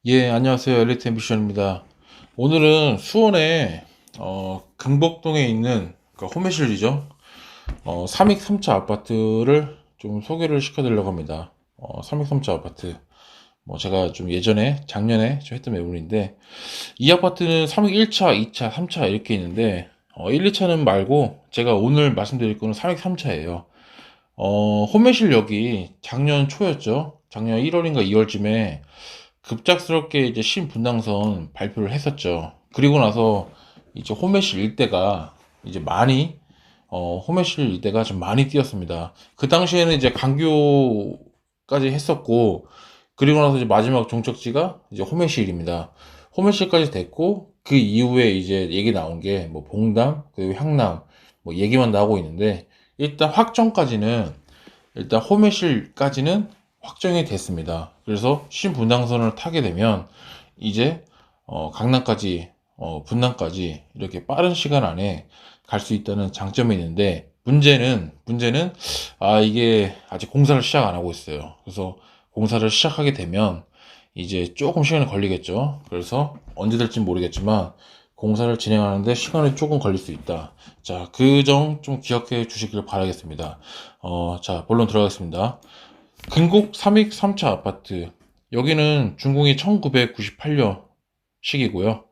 예, 안녕하세요. 엘리트 앰비션입니다. 오늘은 수원에 금복동에 있는 홈메실이죠. 3익 3차 아파트를 좀 소개를 시켜드리려고 합니다. 3익 3차 아파트. 뭐 제가 좀 예전에 작년에 좀 했던 매물인데 이 아파트는 3익 1차, 2차, 3차 이렇게 있는데 1, 2차는 말고 제가 오늘 말씀드릴 거는 3익 3차예요. 홈메실역이 작년 초였죠. 작년 1월인가 2월쯤에 급작스럽게 이제 신분당선 발표를 했었죠. 그리고 나서 이제 호메실 일대가 이제 많이 호메실 일대가 좀 많이 뛰었습니다. 그 당시에는 이제 강교까지 했었고, 그리고 나서 이제 마지막 종착지가 이제 호메실입니다. 호메실까지 됐고, 그 이후에 이제 얘기 나온 게 뭐 봉담 그리고 향남 뭐 얘기만 나오고 있는데, 일단 확정까지는 일단 호메실까지는 확정이 됐습니다. 그래서 신분당선을 타게 되면 이제 강남까지 분당까지 이렇게 빠른 시간 안에 갈 수 있다는 장점이 있는데 문제는 이게 아직 공사를 시작 안 하고 있어요. 그래서 공사를 시작하게 되면 이제 조금 시간이 걸리겠죠. 그래서 언제 될지 모르겠지만 공사를 진행하는데 시간이 조금 걸릴 수 있다. 자, 그 점 좀 기억해 주시길 바라겠습니다. 자, 본론 들어가겠습니다. 근곡 3익 3차 아파트. 여기는 준공이 1998년 식이고요.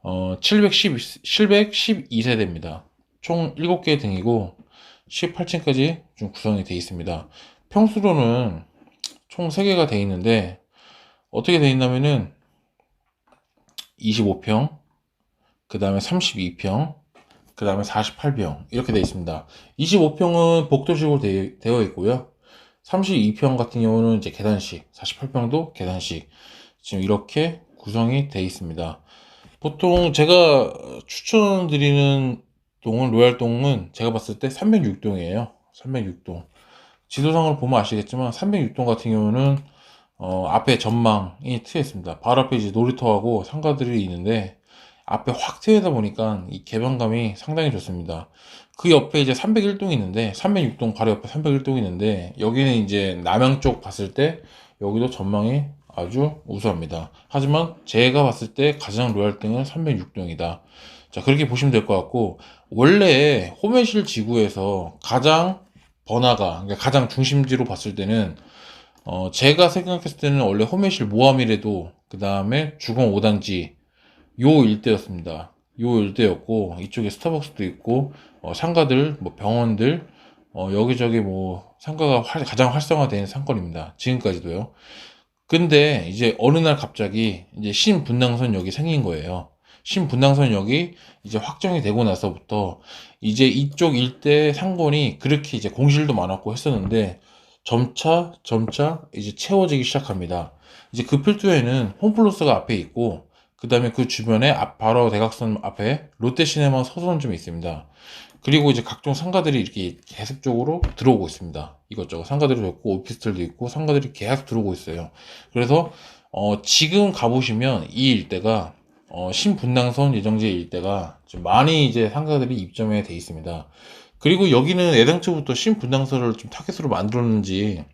712세대입니다. 총 7개 등이고 18층까지 좀 구성이 되어 있습니다. 평수로는 총 3개가 되어 있는데 어떻게 되어 있냐면은 25평, 그 다음에 32평, 그 다음에 48평 이렇게 되어 있습니다. 25평은 복도식으로 되어 있고요. 32평 같은 경우는 이제 계단식, 48평도 계단식 지금 이렇게 구성이 되어 있습니다. 보통 제가 추천드리는 동은 로얄동은 제가 봤을 때 306동이에요. 306동. 지도상으로 보면 아시겠지만 306동 같은 경우는 앞에 전망이 트여 있습니다. 바로 앞에 이제 놀이터하고 상가들이 있는데 앞에 확 트여다 보니까 이 개방감이 상당히 좋습니다. 그 옆에 이제 301동이 있는데 306동 바로 옆에 301동이 있는데 여기는 이제 남양 쪽 봤을 때 여기도 전망이 아주 우수합니다. 하지만 제가 봤을 때 가장 로얄등은 306동이다. 자, 그렇게 보시면 될 것 같고 원래 호메실 지구에서 가장 번화가, 그러니까 가장 중심지로 봤을 때는 제가 생각했을 때는 원래 호메실 모함이라도 그 다음에 주공 5단지 요 일대였습니다. 요 일대였고 이쪽에 스타벅스도 있고 상가들, 뭐 병원들 여기저기 뭐 상가가 가장 활성화된 상권입니다. 지금까지도요. 근데 이제 어느 날 갑자기 이제 신분당선역이 생긴 거예요. 신분당선역이 이제 확정이 되고 나서부터 이제 이쪽 일대 상권이 그렇게 이제 공실도 많았고 했었는데 점차 이제 채워지기 시작합니다. 이제 그 필두에는 홈플러스가 앞에 있고 그 다음에 그 주변에 바로 대각선 앞에 롯데시네마 서선점이 있습니다. 그리고 이제 각종 상가들이 이렇게 계속적으로 들어오고 있습니다. 이것저것 상가들이 있고 오피스텔도 있고 상가들이 계속 들어오고 있어요. 그래서 지금 가보시면 이 일대가 신분당선 예정지 일대가 좀 많이 이제 상가들이 입점해 돼 있습니다. 그리고 여기는 애당초부터 신분당선을 좀 타겟으로 만들었는지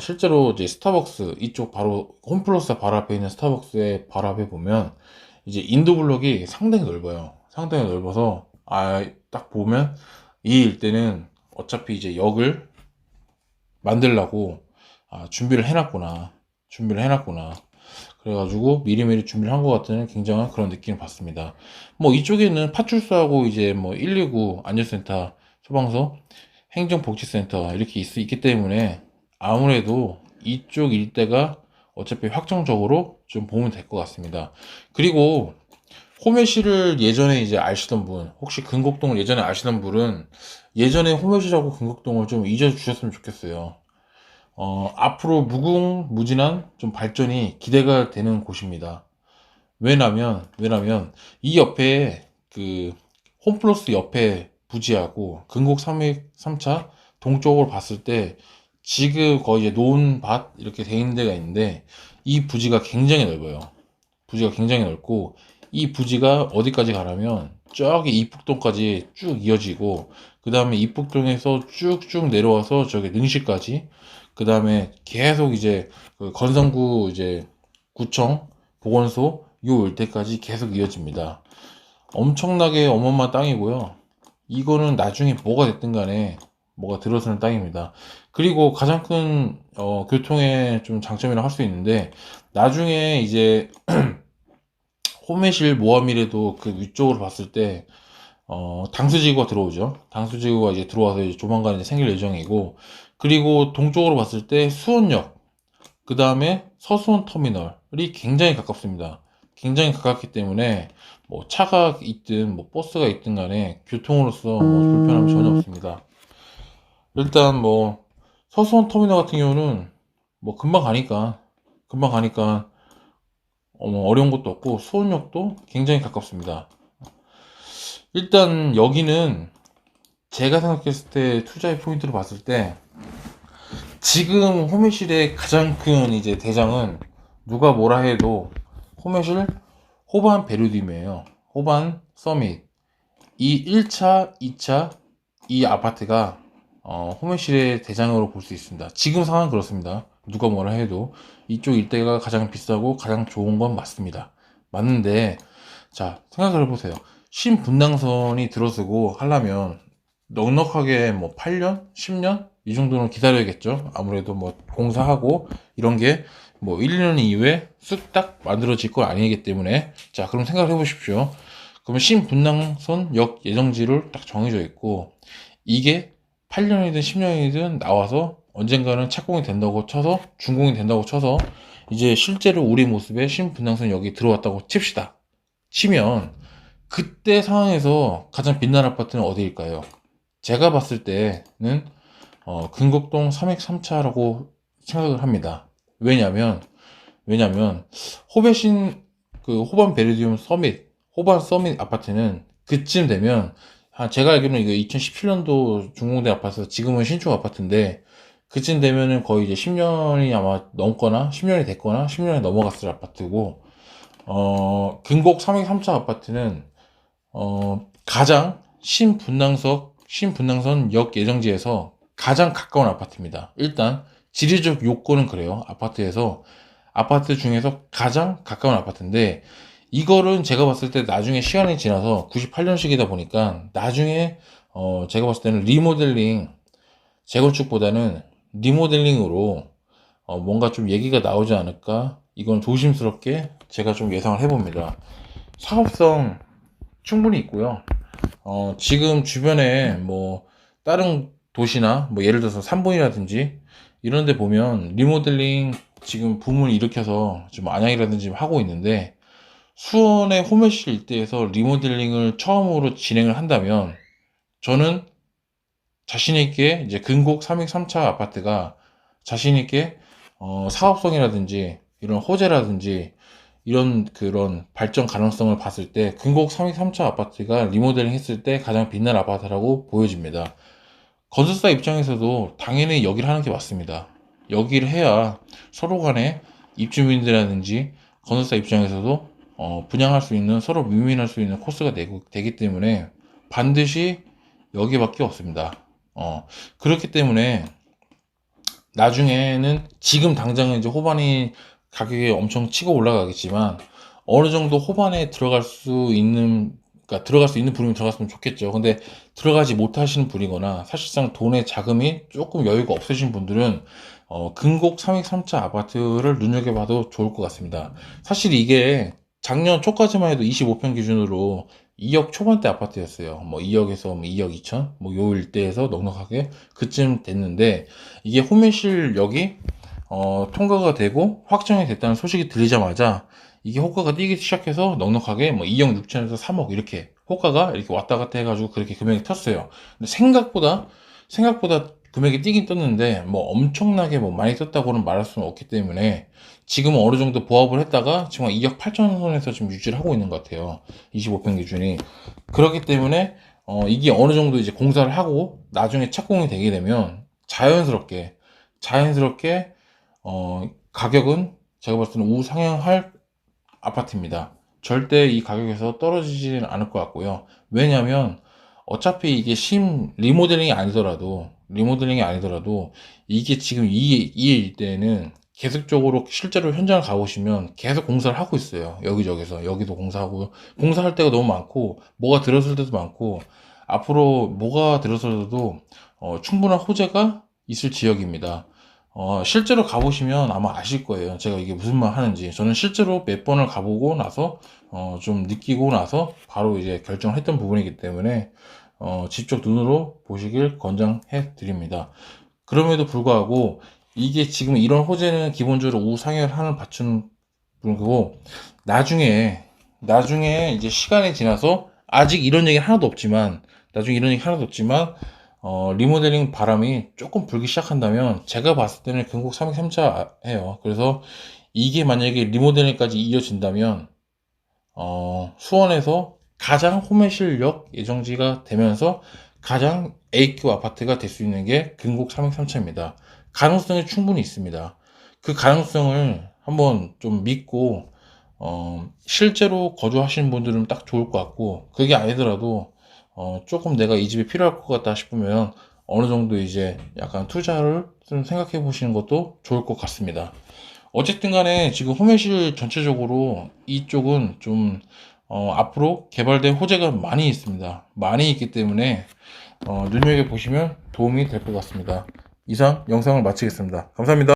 실제로 이제 스타벅스 이쪽 바로 홈플러스 바로 앞에 있는 스타벅스의 바로 앞에 보면 이제 인도 블록이 상당히 넓어요. 상당히 넓어서 딱 보면 이 일대는 어차피 이제 역을 만들라고 준비를 해놨구나. 그래가지고 미리미리 준비를 한 것 같은 굉장한 그런 느낌을 받습니다. 뭐 이쪽에는 파출소하고 이제 뭐 119 안전센터, 소방서, 행정복지센터 이렇게 있기 때문에 아무래도 이쪽 일대가 어차피 확정적으로 좀 보면 될 것 같습니다. 그리고 호메시를 예전에 이제 아시던 분, 혹시 금곡동을 예전에 아시던 분은 예전에 호메시라고 금곡동을 좀 잊어주셨으면 좋겠어요. 앞으로 무궁무진한 좀 발전이 기대가 되는 곳입니다. 왜냐면, 이 옆에 그 홈플러스 옆에 부지하고 금곡 3회 3차 동쪽으로 봤을 때 지금 거의 이제 논밭 이렇게 돼 있는 데가 있는데 이 부지가 굉장히 넓어요. 부지가 굉장히 넓고 이 부지가 어디까지 가냐면 저기 이북동까지 쭉 이어지고 그 다음에 이북동에서 쭉쭉 내려와서 저기 능시까지 그 다음에 계속 이제 그 건성구 이제 구청 보건소 요 일대까지 계속 이어집니다. 엄청나게 어마어마한 땅이고요. 이거는 나중에 뭐가 됐든 간에 뭐가 들어서는 땅입니다. 그리고 가장 큰 교통의 좀 장점이라 할 수 있는데, 나중에 이제 호매실 모함이라도 그 위쪽으로 봤을 때 당수지구가 들어오죠. 당수지구가 이제 들어와서 이제 조만간 이제 생길 예정이고, 그리고 동쪽으로 봤을 때 수원역, 그 다음에 서수원 터미널이 굉장히 가깝습니다. 굉장히 가깝기 때문에 뭐 차가 있든 뭐 버스가 있든 간에 교통으로서 뭐 불편함이 전혀 없습니다. 일단 뭐 서수원 터미널 같은 경우는 뭐 금방 가니까 어려운 것도 없고, 수원역도 굉장히 가깝습니다. 일단 여기는 제가 생각했을 때 투자의 포인트로 봤을 때, 지금 호매실의 가장 큰 이제 대장은 누가 뭐라 해도 호매실 호반 베르디움이에요. 호반 서밋. 이 1차, 2차 이 아파트가 호매실의 대장으로 볼 수 있습니다. 지금 상황은 그렇습니다. 누가 뭐라 해도 이쪽 일대가 가장 비싸고 가장 좋은 건 맞습니다. 맞는데, 자, 생각을 해보세요. 신분당선이 들어서고 하려면 넉넉하게 뭐 8년, 10년 이 정도는 기다려야겠죠. 아무래도 뭐 공사하고 이런 게 뭐 1, 2년 이후에 쑥딱 만들어질 건 아니기 때문에, 자, 그럼 생각을 해보십시오. 그러면 신분당선 역 예정지를 딱 정해져 있고, 이게 8년이든 10년이든 나와서 언젠가는 착공이 된다고 쳐서, 준공이 된다고 쳐서, 이제 실제로 우리 모습에 신분당선 역이 들어왔다고 칩시다. 치면 그때 상황에서 가장 빛나는 아파트는 어디일까요? 제가 봤을 때는 근곡동 303차라고 생각을 합니다. 왜냐면 호배신 그 호반 베르디움 서밋, 호반 서밋 아파트는 그쯤 되면, 제가 알기로는 이거 2017년도 준공된 아파트, 지금은 신축 아파트인데, 그쯤 되면은 거의 이제 10년이 아마 넘거나 10년이 됐거나 10년이 넘어갔을 아파트고, 근곡 303차 아파트는 가장 신분당선 역 예정지에서 가장 가까운 아파트입니다. 일단 지리적 요건은 그래요. 아파트 중에서 가장 가까운 아파트인데, 이거는 제가 봤을 때 나중에 시간이 지나서 98년식이다 보니까 나중에 제가 봤을 때는 리모델링, 재건축보다는 리모델링으로 뭔가 좀 얘기가 나오지 않을까, 이건 조심스럽게 제가 좀 예상을 해봅니다. 사업성 충분히 있고요. 지금 주변에 뭐 다른 도시나 뭐 예를 들어서 삼본이라든지 이런 데 보면 리모델링 지금 붐을 일으켜서 지금 안양이라든지 하고 있는데, 수원의 호메실 일대에서 리모델링을 처음으로 진행을 한다면, 저는 자신있게 이제 근곡 303차 아파트가 자신있게 사업성이라든지 이런 호재라든지 이런 그런 발전 가능성을 봤을 때 근곡 303차 아파트가 리모델링 했을 때 가장 빛날 아파트라고 보여집니다. 건설사 입장에서도 당연히 여기를 하는 게 맞습니다. 여기를 해야 서로 간에 입주민들이라든지 건설사 입장에서도 분양할 수 있는, 서로 윈윈할 수 있는 코스가 되기 때문에 반드시 여기밖에 없습니다. 그렇기 때문에 나중에는, 지금 당장은 이제 호반이 가격이 엄청 치고 올라가겠지만 어느 정도 호반에 들어갈 수 있는, 그러니까 들어갈 수 있는 분이면 들어갔으면 좋겠죠. 근데 들어가지 못하시는 분이거나 사실상 돈의 자금이 조금 여유가 없으신 분들은 근곡 303차 아파트를 눈여겨봐도 좋을 것 같습니다. 사실 이게 작년 초까지만 해도 25평 기준으로 2억 초반대 아파트였어요. 뭐 2억에서 뭐 2억 2천 뭐 요 일대에서 넉넉하게 그쯤 됐는데, 이게 호매실역이 통과가 되고 확정이 됐다는 소식이 들리자마자 이게 호가가 뛰기 시작해서 넉넉하게 뭐 2억 6천에서 3억 이렇게 호가가 이렇게 왔다 갔다 해가지고 그렇게 금액이 텄어요. 근데 생각보다 금액이 뛰긴 떴는데 뭐 엄청나게 뭐 많이 떴다고는 말할 수는 없기 때문에, 지금은 어느 정도 보합을 했다가 지금 2억 8천 선에서 지금 유지를 하고 있는 것 같아요. 25평 기준이. 그렇기 때문에 이게 어느 정도 이제 공사를 하고 나중에 착공이 되게 되면 자연스럽게 가격은 제가 봤을 때는 우상향할 아파트입니다. 절대 이 가격에서 떨어지지는 않을 것 같고요. 왜냐면 어차피 이게 리모델링이 아니더라도 이게 지금 이 일대는 계속적으로 실제로 현장을 가보시면 계속 공사를 하고 있어요. 여기저기서. 여기도 공사하고, 공사할 때가 너무 많고, 뭐가 들어설 때도 많고, 앞으로 뭐가 들어서도 충분한 호재가 있을 지역입니다. 실제로 가보시면 아마 아실 거예요. 제가 이게 무슨 말 하는지. 저는 실제로 몇 번을 가보고 나서, 좀 느끼고 나서 바로 이제 결정을 했던 부분이기 때문에, 직접 눈으로 보시길 권장해 드립니다. 그럼에도 불구하고, 이게 지금 이런 호재는 기본적으로 우상향하는 받치는 거고, 나중에 이제 시간이 지나서, 아직 이런 얘기 하나도 없지만, 나중에 이런 얘기 하나도 없지만, 리모델링 바람이 조금 불기 시작한다면, 제가 봤을 때는 근곡 303차 해요. 그래서 이게 만약에 리모델링까지 이어진다면, 수원에서 가장 호매실역 예정지가 되면서 가장 A급 아파트가 될 수 있는 게 근곡 303차입니다. 가능성이 충분히 있습니다. 그 가능성을 한번 좀 믿고 실제로 거주하시는 분들은 딱 좋을 것 같고, 그게 아니더라도 조금 내가 이 집이 필요할 것 같다 싶으면 어느 정도 이제 약간 투자를 좀 생각해 보시는 것도 좋을 것 같습니다. 어쨌든 간에 지금 호매실 전체적으로 이쪽은 좀 앞으로 개발될 호재가 많이 있습니다. 많이 있기 때문에 눈여겨보시면 도움이 될 것 같습니다. 이상 영상을 마치겠습니다. 감사합니다.